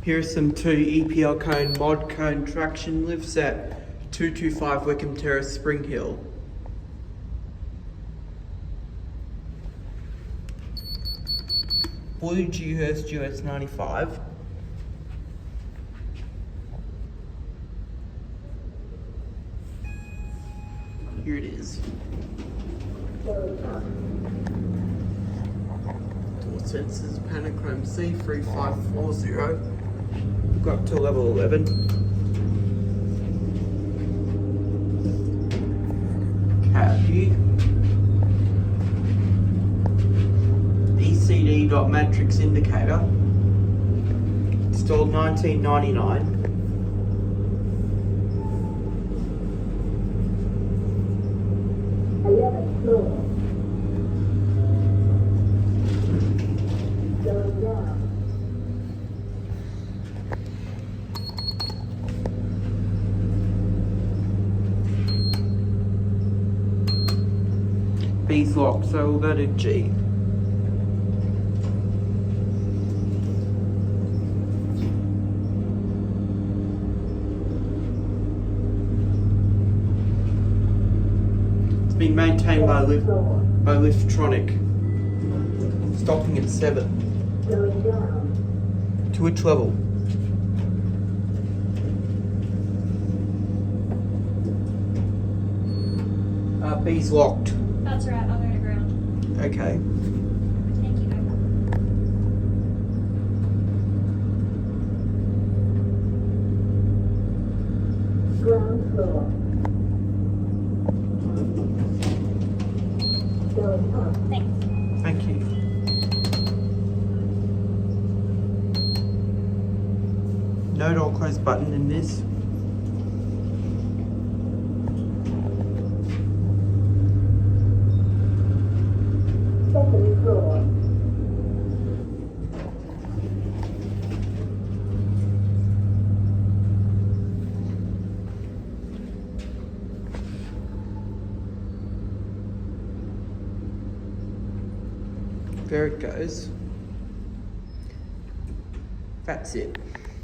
Here are some 2 EPL KONE mod cone traction lifts at 225 Wickham Terrace, Spring Hill. Blue Dewhurst US 95. Here it is. Door sensors, Panachrome C3540. Go up to level 11. Cab view. ECD dot matrix indicator. Installed 1999. B's locked, so we'll go to G. It's been maintained by Liftronic. Stopping at 7. To which level? B's locked. That's right, I'll go to ground. Okay. Thank you. Ground floor. Going up. Thanks. Thank you. No door close button in this. Second floor. There it goes. That's it.